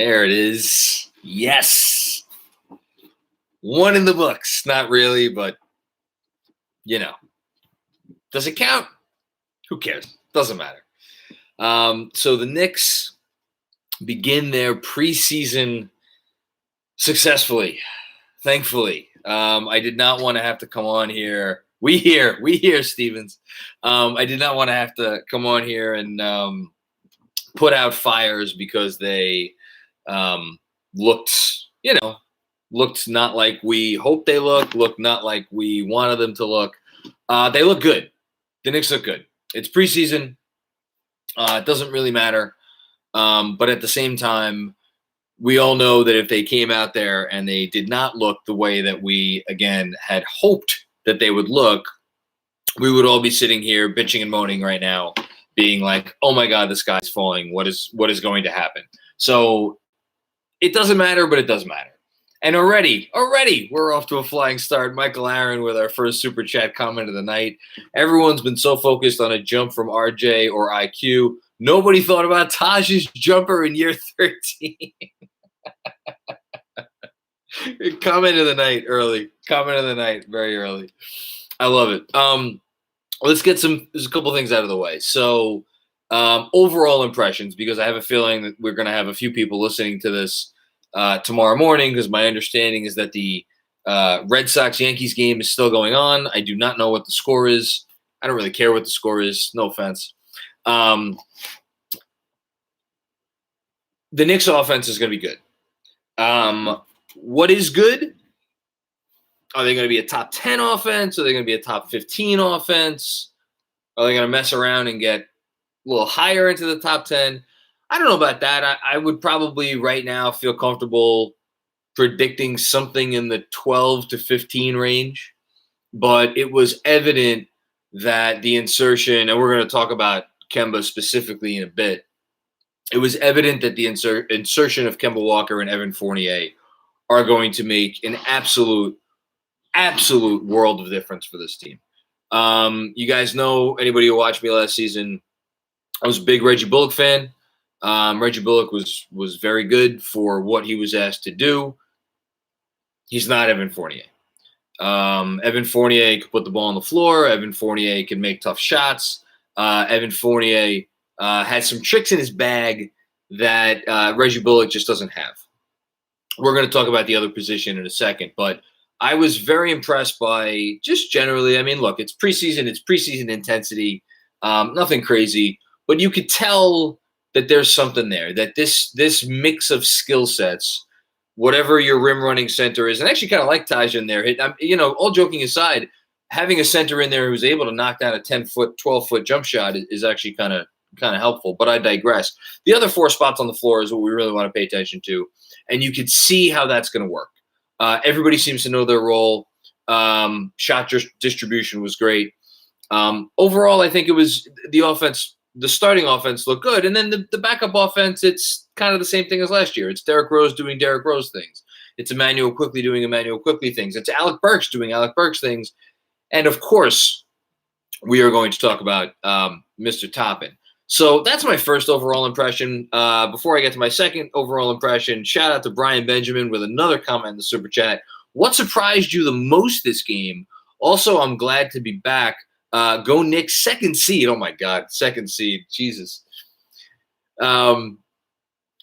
There it is. Yes. One in the books. Not really, but, does it count? Who cares? Doesn't matter. So the Knicks begin their preseason successfully, thankfully. I did not want to have to come on here. We hear, Stevens. I did not want to have to come on here and put out fires because they looked not like we hoped they looked not like we wanted them to look. They look good. The Knicks look good. It's preseason. It doesn't really matter. But at the same time, we all know that if they came out there and they did not look the way that we, again, had hoped that they would look, we would all be sitting here bitching and moaning right now, being like, oh my God, the sky's falling. What is going to happen? So it doesn't matter, but it does matter. And already, we're off to a flying start. Michael Aaron with our first Super Chat comment of the night. Everyone's been so focused on a jump from RJ or IQ. Nobody thought about Taj's jumper in year 13. Comment of the night early. Comment of the night very early. I love it. Let's get there's a couple things out of the way. So overall impressions, because I have a feeling that we're going to have a few people listening to this tomorrow morning, because my understanding is that the Red Sox-Yankees game is still going on. I do not know what the score is. I don't really care what the score is. No offense. The Knicks offense is going to be good. What is good? Are they going to be a top 10 offense? Are they going to be a top 15 offense? Are they going to mess around and get a little higher into the top 10? I don't know about that. I would probably right now feel comfortable predicting something in the 12 to 15 range. But it was evident that the insertion, and we're going to talk about Kemba specifically in a bit, it was evident that the insertion of Kemba Walker and Evan Fournier are going to make an absolute world of difference for this team. You guys know, anybody who watched me last season, I was a big Reggie Bullock fan. Reggie Bullock was very good for what he was asked to do. He's not Evan Fournier. Evan Fournier can put the ball on the floor. Evan Fournier can make tough shots. Evan Fournier has some tricks in his bag that Reggie Bullock just doesn't have. We're going to talk about the other position in a second, but I was very impressed by just generally. I mean, look, it's preseason. It's preseason intensity. Nothing crazy, but you could tell that there's something there, that this mix of skill sets, whatever your rim running center is, and I actually kind of like Taj in there. All joking aside, having a center in there who's able to knock down a 10-foot, 12-foot jump shot is actually kind of helpful, but I digress. The other four spots on the floor is what we really want to pay attention to, and you could see how that's going to work. Everybody seems to know their role. Shot distribution was great. Overall, I think it was the offense. The starting offense looked good, and then the backup offense, it's kind of the same thing as last year. It's Derrick Rose doing Derrick Rose things. It's Emmanuel Quickley doing Emmanuel Quickley things. It's Alec Burks doing Alec Burks things. And, of course, we are going to talk about Mr. Toppin. So that's my first overall impression. Before I get to my second overall impression, shout out to Brian Benjamin with another comment in the Super Chat. What surprised you the most this game? Also, I'm glad to be back. Go Knicks, second seed. Oh, my God, second seed. Jesus. I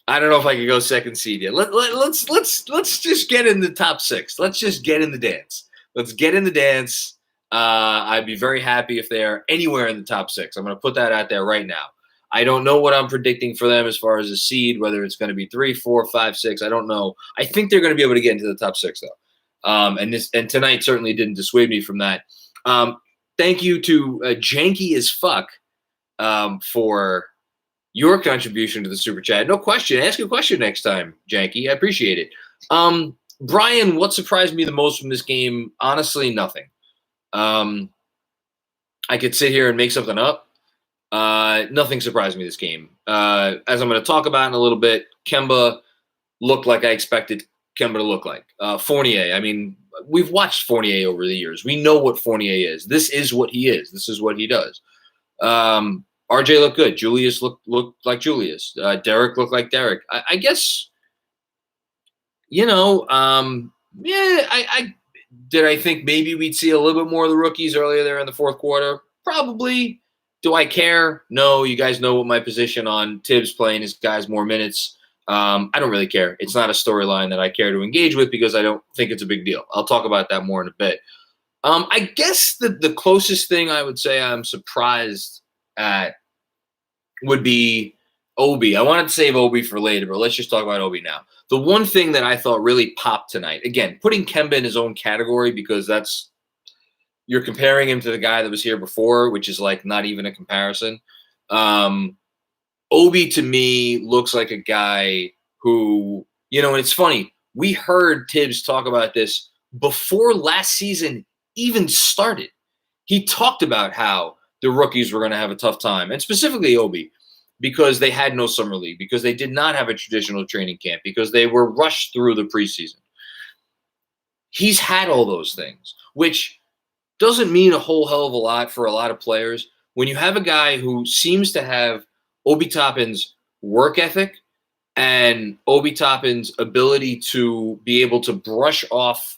don't know if I could go second seed yet. Let's just get in the top six. Let's just get in the dance. Let's get in the dance. I'd be very happy if they're anywhere in the top six. I'm going to put that out there right now. I don't know what I'm predicting for them as far as a seed, whether it's going to be 3, 4, 5, 6. I don't know. I think they're going to be able to get into the top six, though. And tonight certainly didn't dissuade me from that. Thank you to Janky as Fuck for your contribution to the Super Chat. No question. Ask a question next time, Janky. I appreciate it. Brian, what surprised me the most from this game? Honestly, nothing. I could sit here and make something up. Nothing surprised me this game. As I'm going to talk about in a little bit, Kemba looked like I expected Kemba to look like. Fournier, I mean, we've watched Fournier over the years. We know what Fournier is. This is what he is. This is what he does. RJ looked good. Julius looked like Julius. Derek looked like Derek. I guess Yeah, I think maybe we'd see a little bit more of the rookies earlier there in the fourth quarter. Probably. Do I care? No. You guys know what my position on Tibbs playing his guys more minutes. I don't really care. It's not a storyline that I care to engage with because I don't think it's a big deal. I'll talk about that more in a bit. I guess the closest thing I would say I'm surprised at would be Obi. I wanted to save Obi for later, but let's just talk about Obi now. The one thing that I thought really popped tonight, again, putting Kemba in his own category because you're comparing him to the guy that was here before, which is like not even a comparison. Obi to me looks like a guy who, and it's funny. We heard Tibbs talk about this before last season even started. He talked about how the rookies were going to have a tough time, and specifically Obi, because they had no summer league, because they did not have a traditional training camp, because they were rushed through the preseason. He's had all those things, which doesn't mean a whole hell of a lot for a lot of players. When you have a guy who seems to have Obi Toppin's work ethic and Obi Toppin's ability to be able to brush off,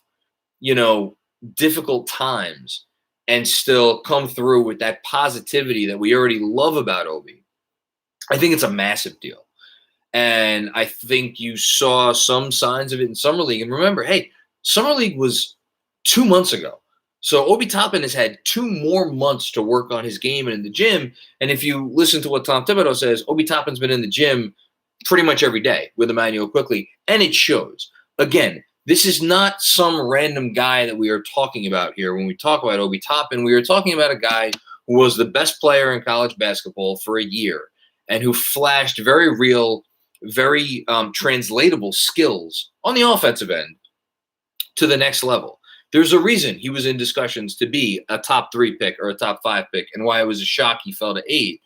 difficult times and still come through with that positivity that we already love about Obi, I think it's a massive deal. And I think you saw some signs of it in Summer League. And remember, hey, Summer League was 2 months ago. So Obi Toppin has had 2 more months to work on his game and in the gym. And if you listen to what Tom Thibodeau says, Obi Toppin's been in the gym pretty much every day with Emmanuel Quickley, and it shows. Again, this is not some random guy that we are talking about here. When we talk about Obi Toppin, we are talking about a guy who was the best player in college basketball for a year and who flashed very real, very translatable skills on the offensive end to the next level. There's a reason he was in discussions to be a top 3 pick or a top 5 pick, and why it was a shock he fell to 8.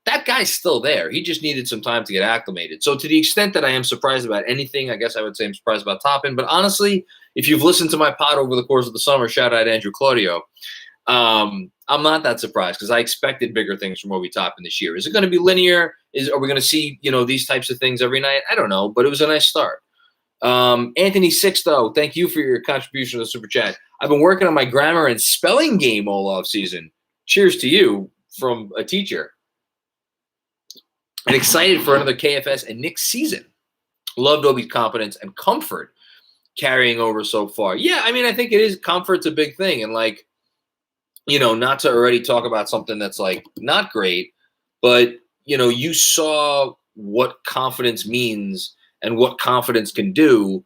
That guy's still there. He just needed some time to get acclimated. So to the extent that I am surprised about anything, I guess I would say I'm surprised about Toppin. But honestly, if you've listened to my pod over the course of the summer, shout out Andrew Claudio, I'm not that surprised because I expected bigger things from Obi Toppin this year. Is it going to be linear? Are we going to see, these types of things every night? I don't know, but it was a nice start. Anthony Sixto, thank you for your contribution to the Super Chat. I've been working on my grammar and spelling game all off season. Cheers to you from a teacher. And excited for another KFS and Knicks season. Loved Obi's confidence and comfort carrying over so far. Yeah, I think it is. Comfort's a big thing. And not to already talk about something that's not great, but you saw what confidence means and what confidence can do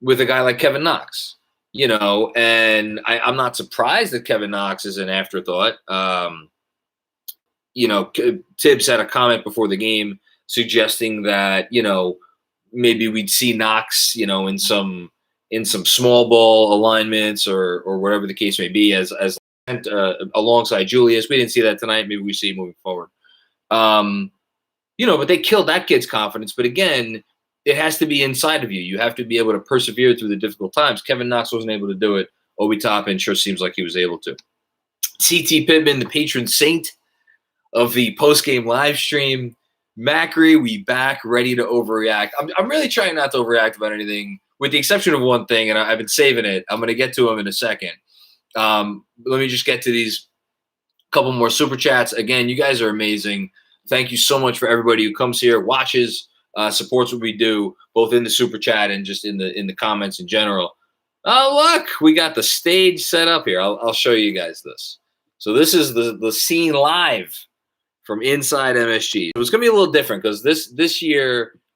with a guy like Kevin Knox, and I'm not surprised that Kevin Knox is an afterthought. Tibbs had a comment before the game suggesting that, maybe we'd see Knox, in some small ball alignments or whatever the case may be as alongside Julius. We didn't see that tonight. Maybe we see it moving forward. But they killed that kid's confidence. But again, it has to be inside of you. You have to be able to persevere through the difficult times. Kevin Knox wasn't able to do it. Obi Toppin sure seems like he was able to. CT Pittman, the patron saint of the post-game live stream. Macri, we back, ready to overreact. I'm really trying not to overreact about anything, with the exception of one thing, and I've been saving it. I'm going to get to him in a second. Let me just get to these couple more super chats. Again, you guys are amazing. Thank you so much for everybody who comes here, watches, supports what we do, both in the super chat and just in the comments in general. Oh, look, we got the stage set up here. I'll show you guys this. So this is the scene live from inside MSG. It was going to be a little different because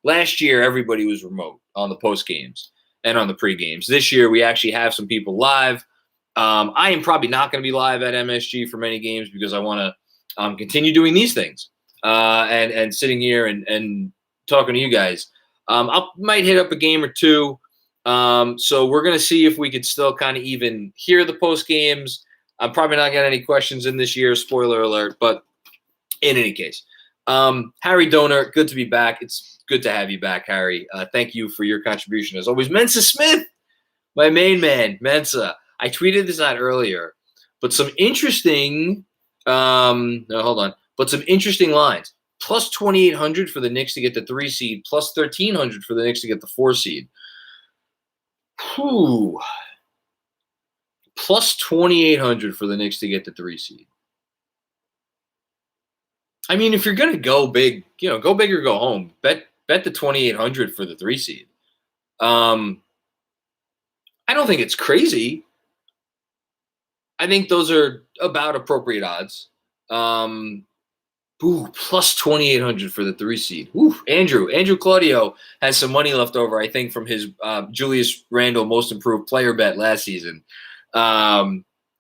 last year, everybody was remote on the post games and on the pre games. This year, we actually have some people live. I am probably not going to be live at MSG for many games because I want to continue doing these things and sitting here and talking to you guys. I might hit up a game or two. So we're going to see if we could still kind of even hear the post games. I'm probably not getting any questions in this year, spoiler alert, but in any case, Harry Donor, good to be back. It's good to have you back, Harry. Thank you for your contribution. As always, Mensa Smith, my main man, Mensa. I tweeted this out earlier, but some interesting but some interesting lines. plus 2,800 for the Knicks to get the 3 seed, plus 1,300 for the Knicks to get the 4 seed. Whew. Plus 2,800 for the Knicks to get the 3 seed. I mean, if you're going to go big, go big or go home. Bet the 2,800 for the 3 seed. I don't think it's crazy. I think those are about appropriate odds. Plus 2,800 for the 3 seed. Andrew Claudio has some money left over, I think, from his Julius Randle most improved player bet last season.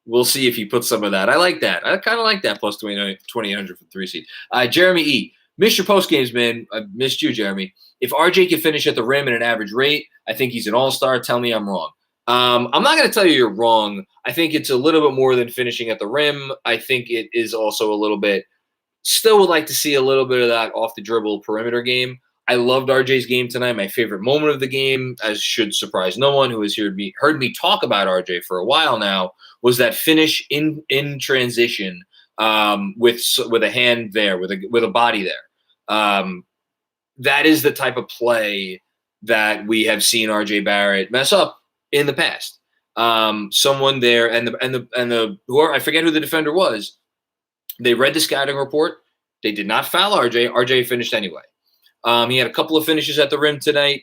We'll see if he puts some of that. I like that. I kind of like that plus 2,800 for the 3 seed. Jeremy E. Missed your post games, man. I missed you, Jeremy. If RJ can finish at the rim at an average rate, I think he's an all-star. Tell me I'm wrong. I'm not going to tell you you're wrong. I think it's a little bit more than finishing at the rim. I think it is also a little bit – still would like to see a little bit of that off-the-dribble perimeter game. I loved RJ's game tonight. My favorite moment of the game, as should surprise no one who has heard me talk about RJ for a while now, was that finish in transition with a hand there, with a body there. That is the type of play that we have seen RJ Barrett mess up in the past. Someone there and I forget who the defender was. They read the scouting report. They did not foul RJ. RJ finished anyway. He had a couple of finishes at the rim tonight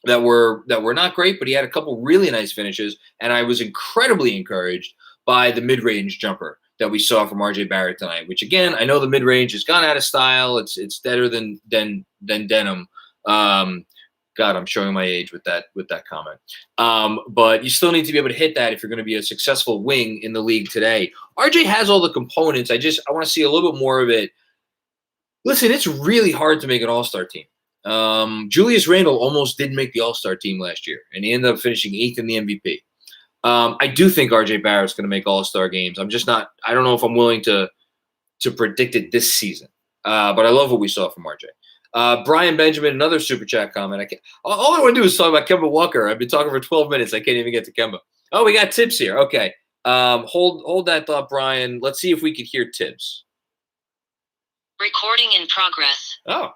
that were not great, but he had a couple really nice finishes, and I was incredibly encouraged by the mid-range jumper that we saw from RJ Barrett tonight. Which again, I know the mid-range has gone out of style. It's better than denim. God, I'm showing my age with that comment. But you still need to be able to hit that if you're going to be a successful wing in the league today. RJ has all the components. I want to see a little bit more of it. Listen, it's really hard to make an all-star team. Julius Randle almost didn't make the all-star team last year, and he ended up finishing 8th in the MVP. I do think RJ Barrett's going to make all-star games. I'm just not – I don't know if I'm willing to predict it this season. But I love what we saw from RJ. Brian Benjamin, another Super Chat comment. All I want to do is talk about Kemba Walker. I've been talking for 12 minutes. I can't even get to Kemba. Oh, we got Tibbs here. Okay. Hold that thought, Brian. Let's see if we could hear Tibbs. Recording in progress. Oh,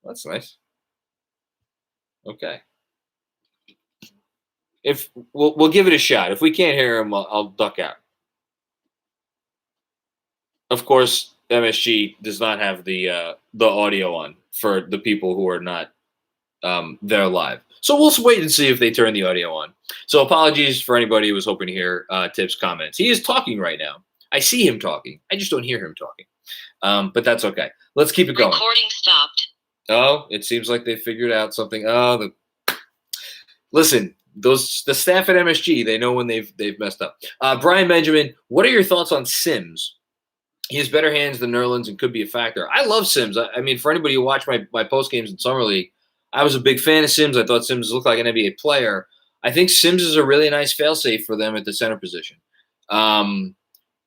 that's nice. Okay. If we'll give it a shot. If we can't hear him, I'll duck out. Of course, MSG does not have the audio on for the people who are not there live. So we'll wait and see if they turn the audio on. So apologies for anybody who was hoping to hear Tibbs' comments. He is talking right now. I see him talking. I just don't hear him talking. But that's okay. Let's keep it going. Recording stopped. Oh, it seems like they figured out something. Listen, the staff at MSG, they know when they've messed up. Brian Benjamin, what are your thoughts on Sims? He has better hands than Nerlens and could be a factor. I love Sims. I mean, for anybody who watched my post games in Summer League, I was a big fan of Sims. I thought Sims looked like an NBA player. I think Sims is a really nice failsafe for them at the center position.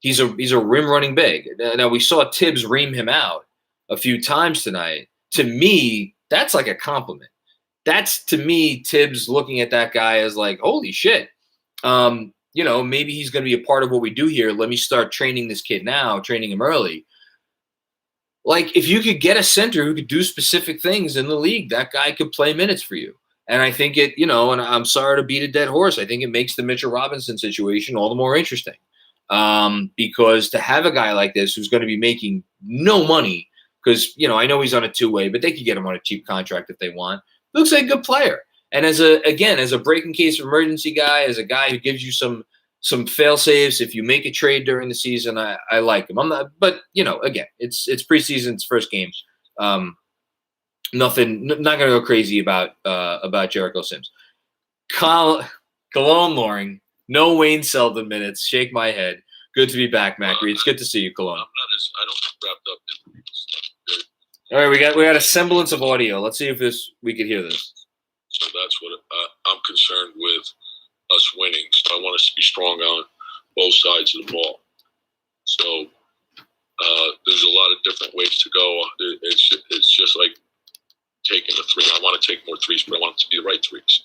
He's a rim running big. Now we saw Tibbs ream him out a few times tonight. To me, that's like a compliment. That's to me Tibbs looking at that guy as like, holy shit. Maybe he's going to be a part of what we do here. Let me start training this kid now, training him early. Like if you could get a center who could do specific things in the league, that guy could play minutes for you. And I think it, and I'm sorry to beat a dead horse. I think it makes the Mitchell Robinson situation all the more interesting. Because to have a guy like this who's going to be making no money, because, I know he's on a two-way, but they could get him on a cheap contract if they want. Looks like a good player. And as a break-in case emergency guy, as a guy who gives you some fail-safes, if you make a trade during the season, I like him. I'm not, but, again, it's preseason, it's first game. Not going to go crazy about Jericho Sims. Cologne Loring. No Wayne Selden minutes. Shake my head. Good to be back, Macri. It's good to see you, Cologne. I don't get wrapped up in stuff. All right, we got a semblance of audio. Let's see if we could hear this. So that's what I'm concerned with us winning. So I want us to be strong on both sides of the ball. So there's a lot of different ways to go. It's just like taking a three. I want to take more threes, but I want it to be the right threes.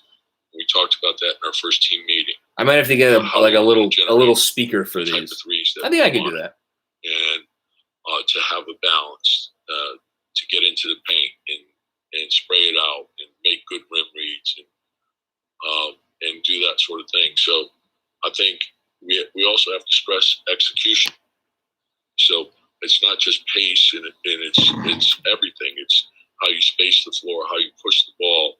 We talked about that in our first team meeting. I might have to get a little speaker for these. The threes I think I can do that. And to have a balance. to get into the paint and spray it out and make good rim reads and do that sort of thing. So I think we also have to stress execution. So it's not just pace and it's everything. It's how you space the floor, how you push the ball,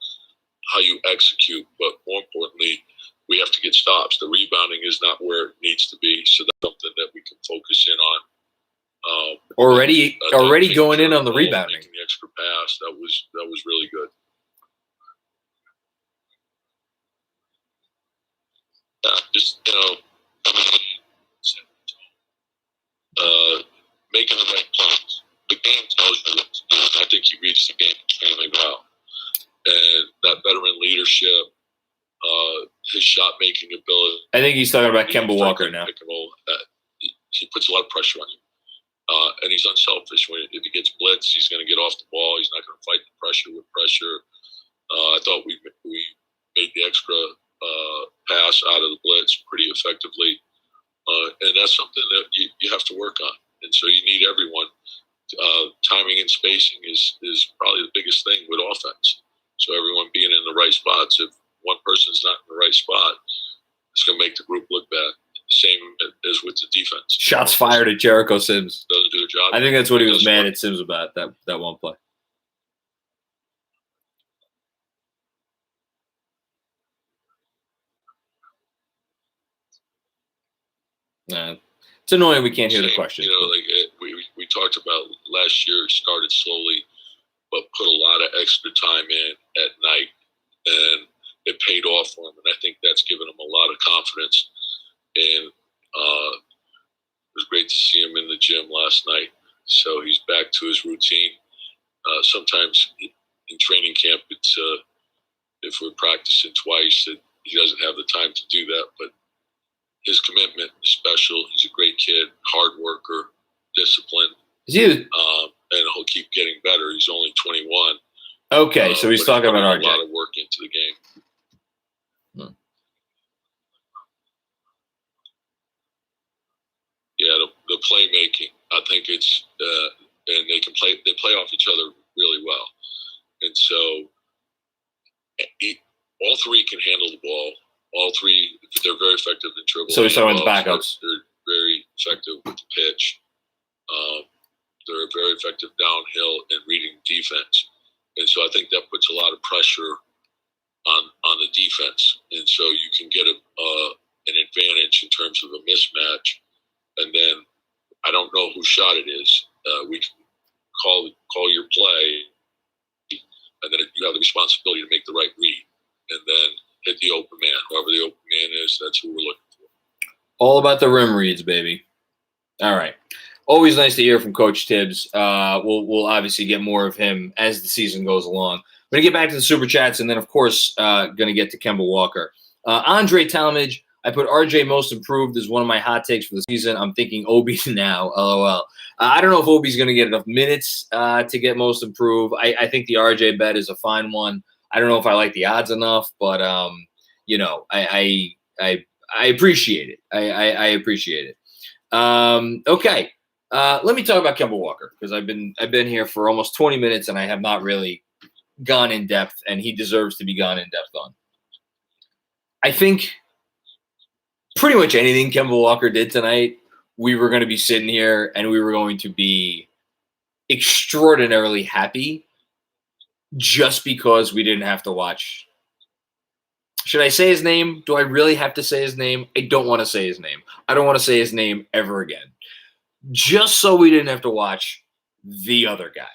how you execute. But more importantly, we have to get stops. The rebounding is not where it needs to be. So that's something that we can focus in on. Already going in on the rebounding. Making the extra pass, that was really good. Just making the right plays. The game tells you what to do. I think he reads the game extremely well, and that veteran leadership, his shot making ability. I think he's talking about Kemba Walker now. He puts a lot of pressure on you. And he's unselfish. If he gets blitzed, he's going to get off the ball. He's not going to fight the pressure with pressure. I thought we made the extra pass out of the blitz pretty effectively. And that's something that you have to work on. And so you need everyone. Timing and spacing is probably the biggest thing with offense. So everyone being in the right spots. If one person's not in the right spot, it's going to make the group look bad. Same as with the defense. Shots fired at Jericho Sims. Doesn't do the job. I think that's what he was mad at Sims about, that one play. It's annoying we can't hear the question. We talked about last year, started slowly, but put a lot of extra time in at night, and it paid off for him. And I think that's given him a lot of confidence. And it was great to see him in the gym last night. So he's back to his routine. Sometimes in training camp, it's if we're practicing twice, he doesn't have the time to do that. But his commitment is special. He's a great kid, hard worker, disciplined. And he'll keep getting better. He's only 21. Okay, so he's talking about RJ. A lot of work into the game. Yeah, the playmaking. I think it's and they play off each other really well, and so all three can handle the ball. All three, they're very effective in dribble. So he's talking about the backups. They're very effective with the pitch. They're very effective downhill and reading defense, and so I think that puts a lot of pressure on the defense, and so you can get an advantage in terms of a mismatch. And then I don't know whose shot it is. We can call your play, and then you have the responsibility to make the right read, and then hit the open man. Whoever the open man is, that's who we're looking for. All about the rim reads, baby. All right. Always nice to hear from Coach Tibbs. We'll obviously get more of him as the season goes along. We're going to get back to the Super Chats, and then, of course, going to get to Kemba Walker. Andre Talmadge, I put RJ most improved as one of my hot takes for the season. I'm thinking Obi now, LOL. I don't know if Obi's going to get enough minutes to get most improved. I think the RJ bet is a fine one. I don't know if I like the odds enough, but, I appreciate it. I appreciate it. Okay. Let me talk about Kemba Walker, because I've been here for almost 20 minutes and I have not really gone in depth, and he deserves to be gone in depth on. I think pretty much anything Kemba Walker did tonight, we were going to be sitting here and we were going to be extraordinarily happy just because we didn't have to watch. Should I say his name? Do I really have to say his name? I don't want to say his name. I don't want to say his name ever again. Just so we didn't have to watch the other guy.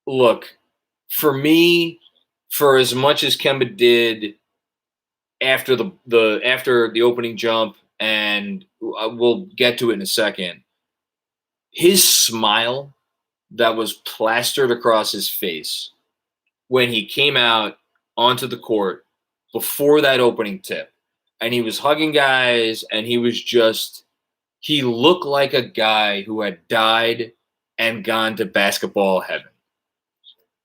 Look, for me, for as much as Kemba did after the opening jump, and we'll get to it in a second, his smile that was plastered across his face when he came out onto the court before that opening tip, and he was hugging guys, and he looked like a guy who had died and gone to basketball heaven.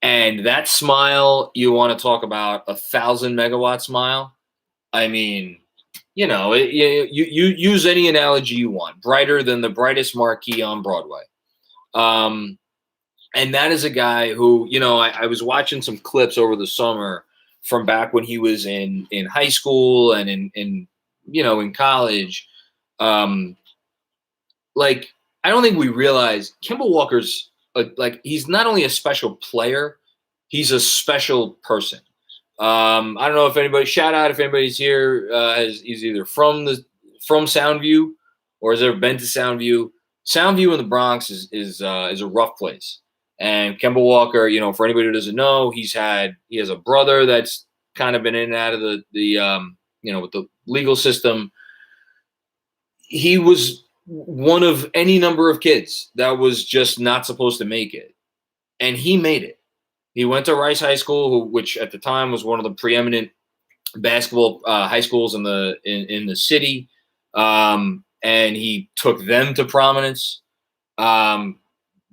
And that smile, you want to talk about 1,000 megawatt smile? I mean, you use any analogy you want. Brighter than the brightest marquee on Broadway. And that is a guy who, I was watching some clips over the summer from back when he was in high school and in college. Like, I don't think we realize Kemba Walker's he's not only a special player, he's a special person. I don't know if anybody, shout out if anybody's here, is either from Soundview or has ever been to Soundview. Soundview in the Bronx is a rough place. And Kemba Walker, for anybody who doesn't know, he has a brother that's kind of been in and out of the with the legal system. He was one of any number of kids that was just not supposed to make it. And he made it. He went to Rice High School, which at the time was one of the preeminent basketball high schools in the city. And he took them to prominence.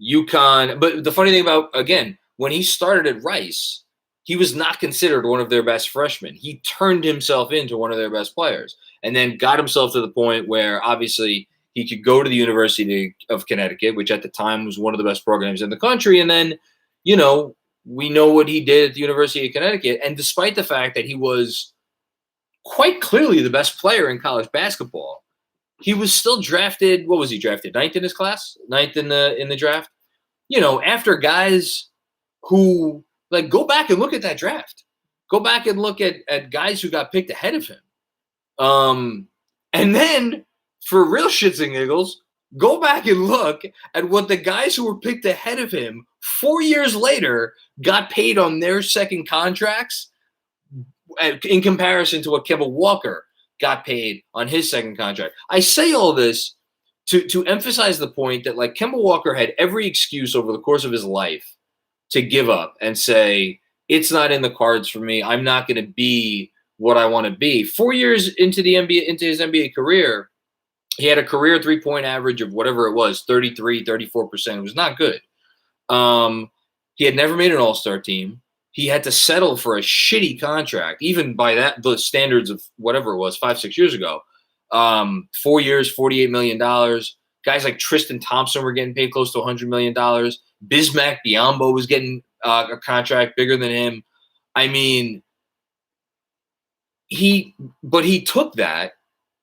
UConn. But the funny thing about, again, when he started at Rice, he was not considered one of their best freshmen. He turned himself into one of their best players and then got himself to the point where obviously he could go to the University of Connecticut, which at the time was one of the best programs in the country. And then, we know what he did at the University of Connecticut. And despite the fact that he was quite clearly the best player in college basketball, he was still drafted. What was he drafted? Ninth in his class? Ninth in the draft? After guys who, go back and look at that draft. Go back and look at guys who got picked ahead of him. And then, for real shits and giggles, go back and look at what the guys who were picked ahead of him 4 years later got paid on their second contracts in comparison to what Kemba Walker got paid on his second contract. I say all this to emphasize the point that Kemba Walker had every excuse over the course of his life to give up and say, it's not in the cards for me. I'm not going to be what I want to be. 4 years into his NBA career, he had a career 3-point average of whatever it was, 33, 34%. It was not good. He had never made an all-star team. He had to settle for a shitty contract, even by the standards of whatever it was 5-6 years ago. 4 years, $48 million. Guys like Tristan Thompson were getting paid close to $100 million. Bismack Biyombo was getting a contract bigger than him. I mean, he took that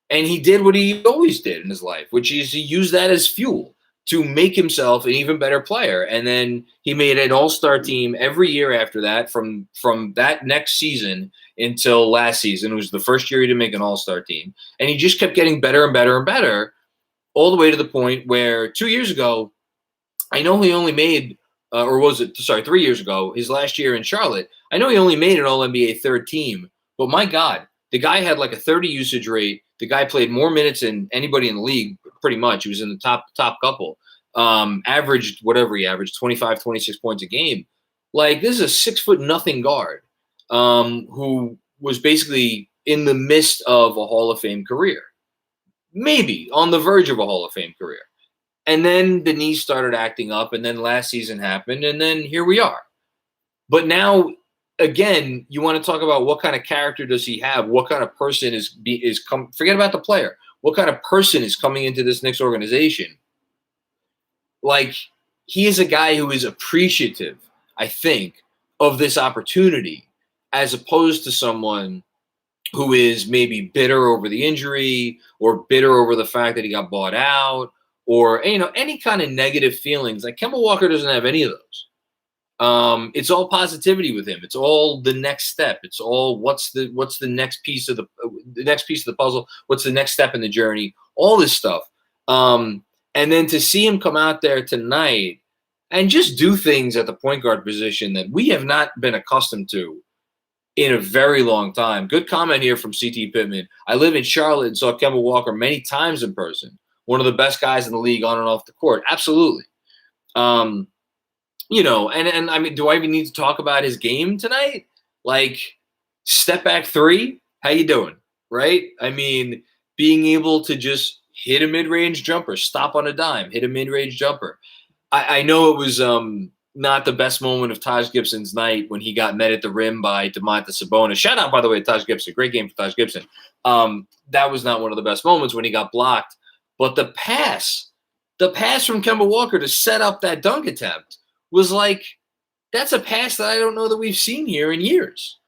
and he did what he always did in his life, which is he used that as fuel to make himself an even better player. And then he made an all-star team every year after that, from that next season until last season. It was the first year he didn't make an all-star team. And he just kept getting better and better and better, all the way to the point where 2 years ago, I know he only made, 3 years ago, his last year in Charlotte, I know he only made an All-NBA third team. But my God, the guy had a 30 usage rate. The guy played more minutes than anybody in the league, pretty much. He was in the top couple. Averaged whatever he averaged, 25, 26 points a game. This is a 6'0" guard who was basically in the midst of a Hall of Fame career. Maybe on the verge of a Hall of Fame career. And then the knees started acting up, and then last season happened, and then here we are. But now, again, you want to talk about what kind of character does he have? What kind of person forget about the player. What kind of person is coming into this Knicks organization? He is a guy who is appreciative, I think, of this opportunity, as opposed to someone who is maybe bitter over the injury or bitter over the fact that he got bought out or, any kind of negative feelings. Kemba Walker doesn't have any of those. It's all positivity with him. It's all the next step. It's all what's the next piece of the puzzle. What's the next step in the journey? All this stuff. And then to see him come out there tonight and just do things at the point guard position that we have not been accustomed to in a very long time. Good comment here from CT Pittman. I live in Charlotte and saw Kemba Walker many times in person. One of the best guys in the league on and off the court. Absolutely. And I mean, do I even need to talk about his game tonight? Step back three, how you doing? Right? I mean, being able to just hit a mid-range jumper, stop on a dime, hit a mid-range jumper. I know it was not the best moment of Taj Gibson's night when he got met at the rim by Domantas Sabonis. Shout out, by the way, to Taj Gibson. Great game for Taj Gibson. That was not one of the best moments when he got blocked. But the pass The pass from Kemba Walker to set up that dunk attempt was like, that's a pass that I don't know that we've seen here in years.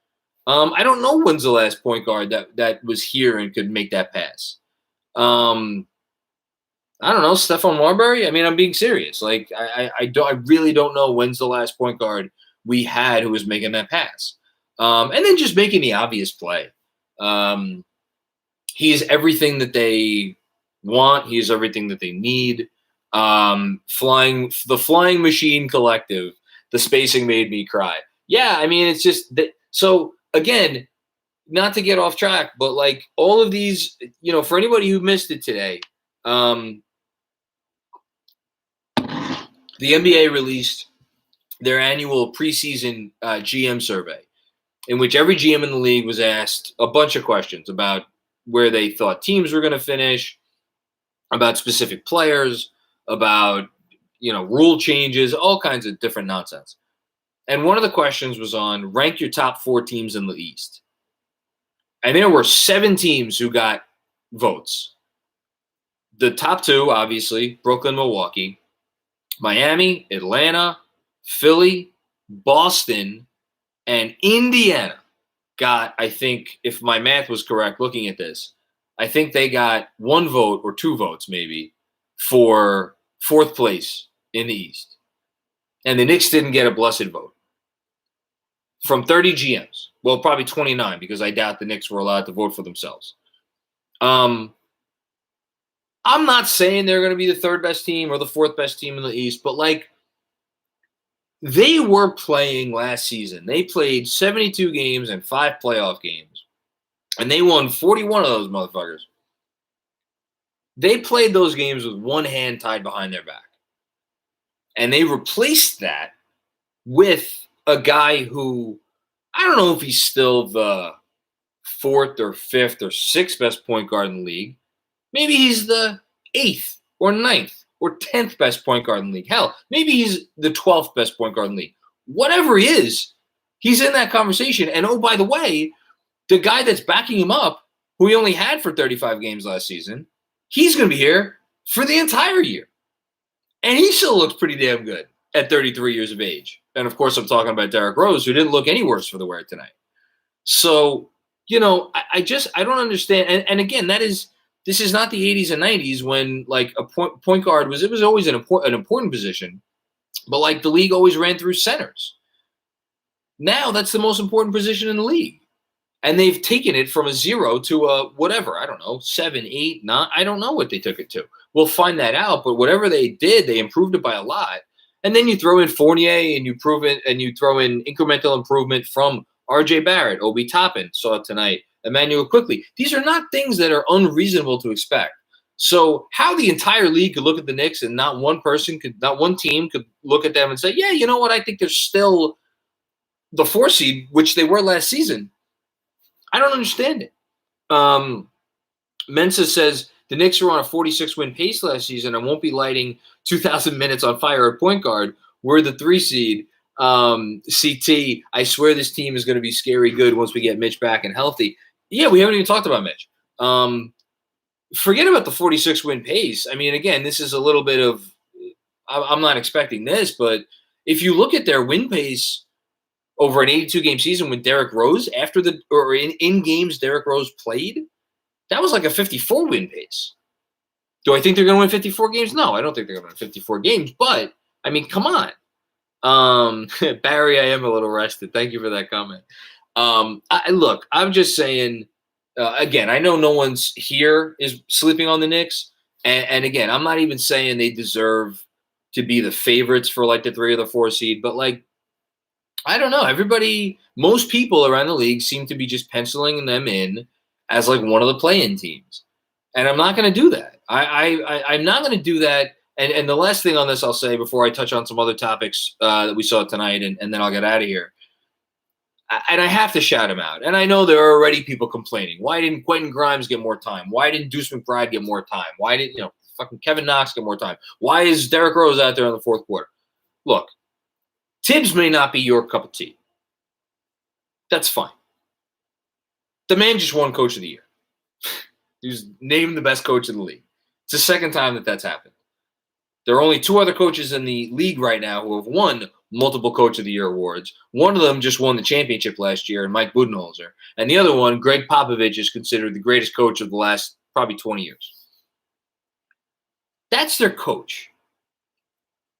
I don't know when's the last point guard that was here and could make that pass. I don't know, Stephon Marbury. I mean, I'm being serious. Like, I really don't know when's the last point guard we had who was making that pass. And then just making the obvious play. He is everything that they want. He is everything that they need. The Flying Machine Collective. The spacing made me cry. Yeah, I mean, it's just that. So again, not to get off track, but like all of these, for anybody who missed it today, the NBA released their annual preseason GM survey, in which every GM in the league was asked a bunch of questions about where they thought teams were going to finish, about specific players, about rule changes, all kinds of different nonsense. And one of the questions was on rank your top 4 teams in the East. And there were 7 teams who got votes. The top 2, obviously, Brooklyn, Milwaukee, Miami, Atlanta, Philly, Boston, and Indiana got, I think, if my math was correct looking at this, I think they got 1 vote or 2 votes maybe for 4th place in the East. And the Knicks didn't get a blessed vote. From 30 GMs. Well, probably 29 because I doubt the Knicks were allowed to vote for themselves. I'm not saying they're going to be the 3rd best team or the 4th best team in the East, but like they were playing last season. They played 72 games and 5 playoff games, and they won 41 of those motherfuckers. They played those games with one hand tied behind their back, and they replaced that with a guy who I don't know if he's still the 4th or 5th or 6th best point guard in the league. Maybe he's the 8th or 9th or 10th best point guard in the league. Hell, maybe he's the 12th best point guard in the league. Whatever he is, he's in that conversation. And oh, by the way, the guy that's backing him up, who he only had for 35 games last season, he's going to be here for the entire year. And he still looks pretty damn good at 33 years of age. And of course, I'm talking about Derrick Rose, who didn't look any worse for the wear tonight. So, I don't understand. And again, this is not the 80s and 90s when like a point guard was always an important position, but like the league always ran through centers. Now that's the most important position in the league. And they've taken it from a 0 to a whatever, I don't know, 7, 8, 9. I don't know what they took it to. We'll find that out. But whatever they did, they improved it by a lot. And then you throw in Fournier and you throw in incremental improvement from RJ Barrett, Obi Toppin, saw it tonight, Emmanuel Quickly. These are not things that are unreasonable to expect. So how the entire league could look at the Knicks and not one team could look at them and say, yeah, you know what? I think they're still the 4 seed, which they were last season. I don't understand it. Mensa says the Knicks were on a 46-win pace last season and won't be lighting 2,000 minutes on fire at point guard. We're the 3 seed. CT, I swear this team is going to be scary good once we get Mitch back and healthy. Yeah, we haven't even talked about Mitch. Forget about the 46-win pace. I mean, again, this is a little bit of – I'm not expecting this, but if you look at their win pace over an 82-game season with Derrick Rose in games Derrick Rose played, that was like a 54-win pace. Do I think they're going to win 54 games? No, I don't think they're going to win 54 games, but, I mean, come on. Barry, I am a little rested. Thank you for that comment. Look, I'm just saying, again, I know no one's here is sleeping on the Knicks. And again, I'm not even saying they deserve to be the favorites for like the 3 or the 4 seed, but like, I don't know. Most people around the league seem to be just penciling them in as like one of the play-in teams. And I'm not going to do that. I'm not going to do that. And the last thing on this I'll say before I touch on some other topics that we saw tonight, and then I'll get out of here. And I have to shout him out. And I know there are already people complaining. Why didn't Quentin Grimes get more time? Why didn't Deuce McBride get more time? Why didn't fucking Kevin Knox get more time? Why is Derrick Rose out there in the 4th quarter? Look, Tibbs may not be your cup of tea. That's fine. The man just won Coach of the Year. He was named the best coach in the league. It's the 2nd time that's happened. There are only 2 other coaches in the league right now who have won multiple Coach of the Year awards. One of them just won the championship last year, and Mike Budenholzer. And the other one, Greg Popovich, is considered the greatest coach of the last probably 20 years. That's their coach.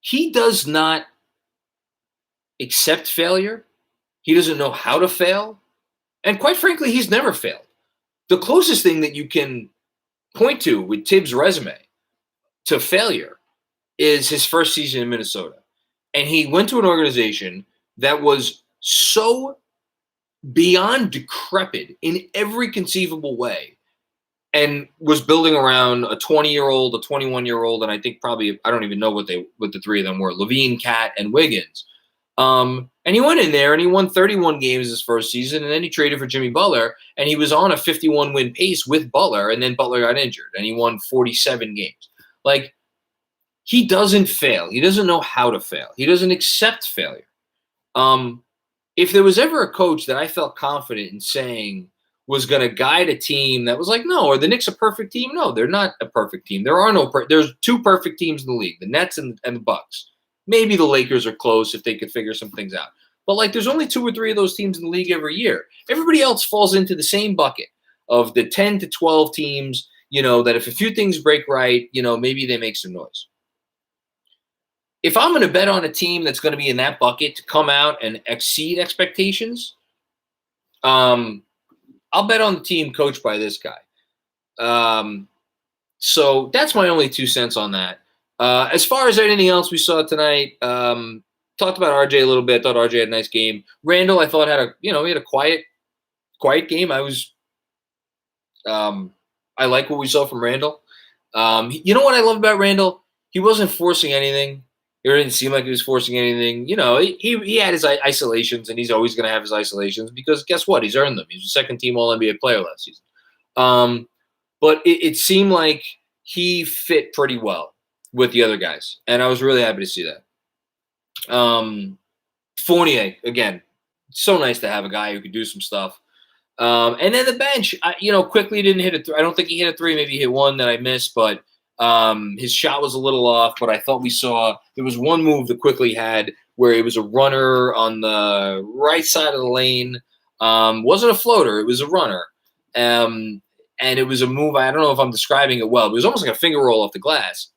He does not accept failure. He doesn't know how to fail. And quite frankly, he's never failed. The closest thing that you can point to with Tibbs' resume to failure is his first season in Minnesota. And he went to an organization that was so beyond decrepit in every conceivable way and was building around a 20-year-old, a 21-year-old, and I think probably, I don't even know what the 3 of them were, Levine, Cat, and Wiggins. And he went in there and he won 31 games his first season, and then he traded for Jimmy Butler, and he was on a 51-win pace with Butler, and then Butler got injured, and he won 47 games. Like, he doesn't fail. He doesn't know how to fail. He doesn't accept failure. If there was ever a coach that I felt confident in saying was going to guide a team that was like, no, are the Knicks a perfect team? No, they're not a perfect team. There's 2 perfect teams in the league, the Nets and the Bucks. Maybe the Lakers are close if they could figure some things out. But like, there's only 2 or 3 of those teams in the league every year. Everybody else falls into the same bucket of the 10 to 12 teams, that if a few things break right, maybe they make some noise. If I'm going to bet on a team that's going to be in that bucket to come out and exceed expectations, I'll bet on the team coached by this guy. So that's my only 2 cents on that. As far as anything else we saw tonight, talked about RJ a little bit. Thought RJ had a nice game. Randall, I thought he had a quiet game. I like what we saw from Randall. You know what I love about Randall? He wasn't forcing anything. It didn't seem like he was forcing anything. He had his isolations, and he's always going to have his isolations because guess what? He's earned them. He's a second-team All-NBA player last season. But it seemed like he fit pretty well with the other guys, and I was really happy to see that. Fournier, again, so nice to have a guy who could do some stuff. And then the bench, quickly didn't hit a 3. I don't think he hit a 3. Maybe he hit 1 that I missed, but his shot was a little off. But I thought there was one move that Quickly had where it was a runner on the right side of the lane. Wasn't a floater. It was a runner. And it was a move. I don't know if I'm describing it well, but it was almost like a finger roll off the glass.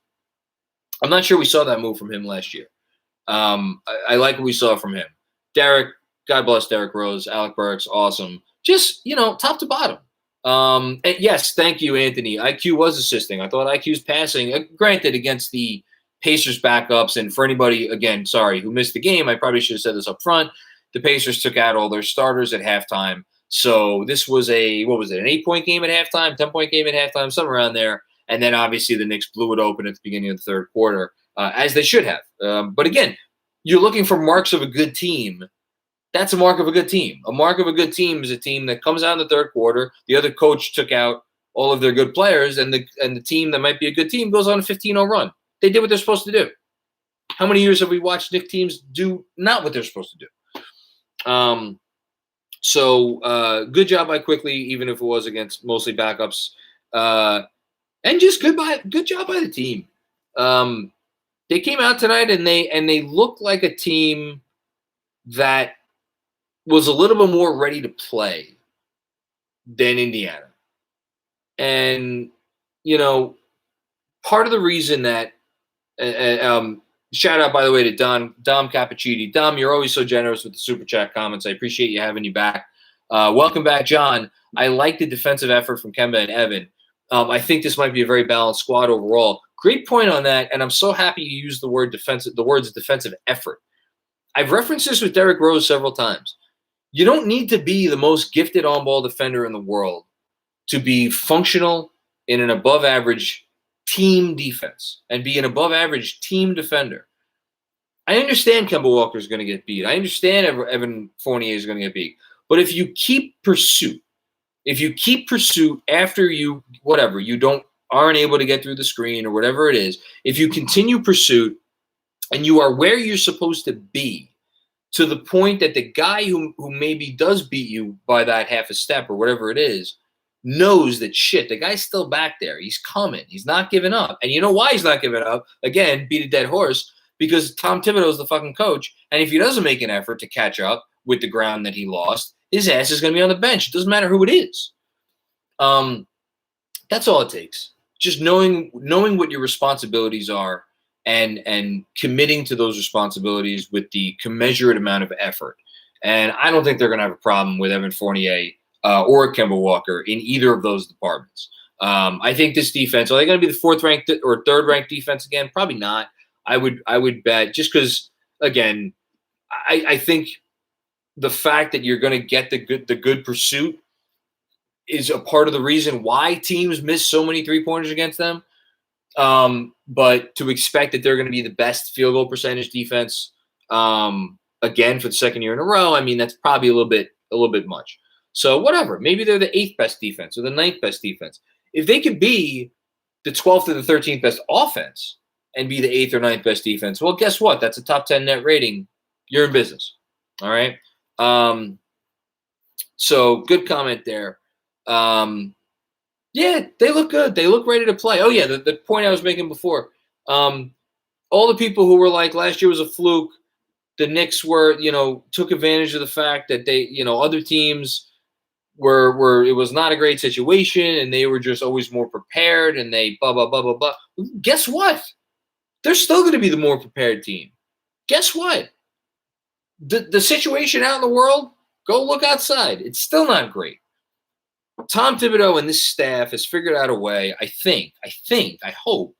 I'm not sure we saw that move from him last year. I like what we saw from him. Derek, God bless Derek Rose, Alec Burks, awesome. Just, top to bottom. And yes, thank you, Anthony. IQ was assisting. I thought IQ's passing, granted, against the Pacers backups. And for anybody, again, sorry, who missed the game, I probably should have said this up front. The Pacers took out all their starters at halftime. So this was an 8-point game at halftime, 10-point game at halftime, somewhere around there. And then obviously the Knicks blew it open at the beginning of the third quarter, as they should have. But again, you're looking for marks of a good team. That's a mark of a good team. A mark of a good team is a team that comes out in the third quarter. The other coach took out all of their good players, and the team that might be a good team goes on a 15-0 run. They did what they're supposed to do. How many years have we watched Knicks teams do not what they're supposed to do? So good job by Quickly, even if it was against mostly backups. And just good job by the team. They came out tonight and they looked like a team that was a little bit more ready to play than Indiana. And, part of the reason that shout out, by the way, to Dom Cappuccini. Dom, you're always so generous with the Super Chat comments. I appreciate you having you back. Welcome back, John. I like the defensive effort from Kemba and Evan. I think this might be a very balanced squad overall. Great point on that, and I'm so happy you used the words defensive effort. I've referenced this with Derrick Rose several times. You don't need to be the most gifted on-ball defender in the world to be functional in an above-average team defense and be an above-average team defender. I understand Kemba Walker is going to get beat. I understand Evan Fournier is going to get beat. But if you keep pursuit after you aren't able to get through the screen or whatever it is, if you continue pursuit and you are where you're supposed to be to the point that the guy who maybe does beat you by that half a step or whatever it is knows that shit, the guy's still back there. He's coming. He's not giving up. And you know why he's not giving up? Again, beat a dead horse, because Tom Thibodeau is the fucking coach. And if he doesn't make an effort to catch up with the ground that he lost, his ass is going to be on the bench. It doesn't matter who it is. That's all it takes. Just knowing what your responsibilities are and committing to those responsibilities with the commensurate amount of effort. And I don't think they're going to have a problem with Evan Fournier or Kemba Walker in either of those departments. I think this defense, are they going to be the fourth-ranked or third-ranked defense again? Probably not. I would bet, just because, again, I think the fact that you're going to get the good pursuit is a part of the reason why teams miss so many three-pointers against them. But to expect that they're going to be the best field goal percentage defense again for the second year in a row, I mean, that's probably a little bit much. So whatever, maybe they're the 8th best defense or the 9th best defense. If they could be the 12th or the 13th best offense and be the 8th or 9th best defense, well, guess what? That's a top 10 net rating. You're in business. All right. So good comment there. Yeah, they look good. They look ready to play. Oh yeah, the point I was making before. All the people who were like last year was a fluke. The Knicks were, took advantage of the fact that they, other teams were it was not a great situation and they were just always more prepared and they blah blah blah blah blah. Guess what? They're still going to be the more prepared team. Guess what? The situation out in the world, go look outside. It's still not great. Tom Thibodeau and this staff has figured out a way, I hope,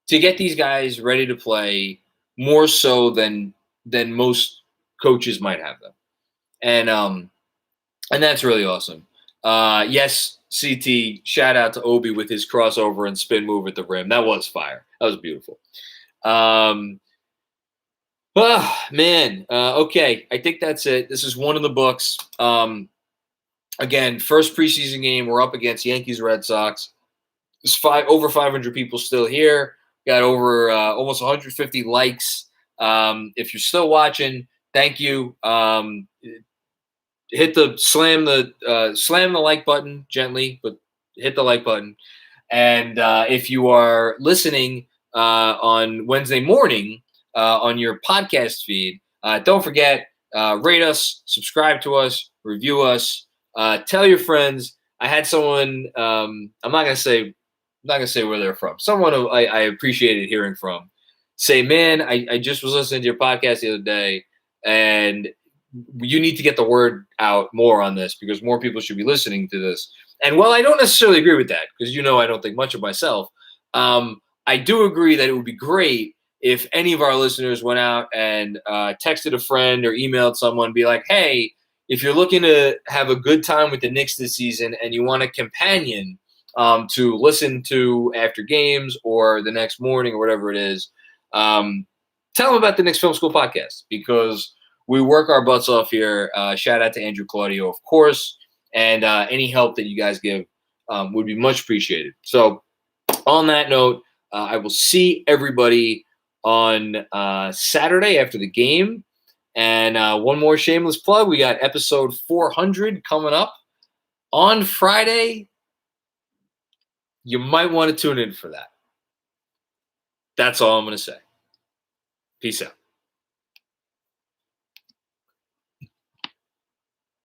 to get these guys ready to play more so than most coaches might have them. And that's really awesome. Yes, CT, shout out to Obi with his crossover and spin move at the rim. That was fire. That was beautiful. Man. Okay, I think that's it. This is one of the books. Again, first preseason game, we're up against Yankees Red Sox. There's over 500 people still here. Got over almost 150 likes. If you're still watching, thank you. Slam the like button gently, but hit the like button. And if you are listening on Wednesday morning on your podcast feed, don't forget, rate us, subscribe to us, review us. Tell your friends. I had someone. I'm not gonna say where they're from. Someone who I appreciated hearing from. Say, man, I just was listening to your podcast the other day, and you need to get the word out more on this because more people should be listening to this. And while I don't necessarily agree with that, because I don't think much of myself, I do agree that it would be great if any of our listeners went out and texted a friend or emailed someone, be like, hey, if you're looking to have a good time with the Knicks this season and you want a companion to listen to after games or the next morning or whatever it is, tell them about the Knicks Film School Podcast because we work our butts off here. Shout out to Andrew Claudio, of course, and any help that you guys give would be much appreciated. So on that note, I will see everybody on Saturday after the game. And one more shameless plug. We got episode 400 coming up on Friday. You might want to tune in for that. That's all I'm going to say. Peace out.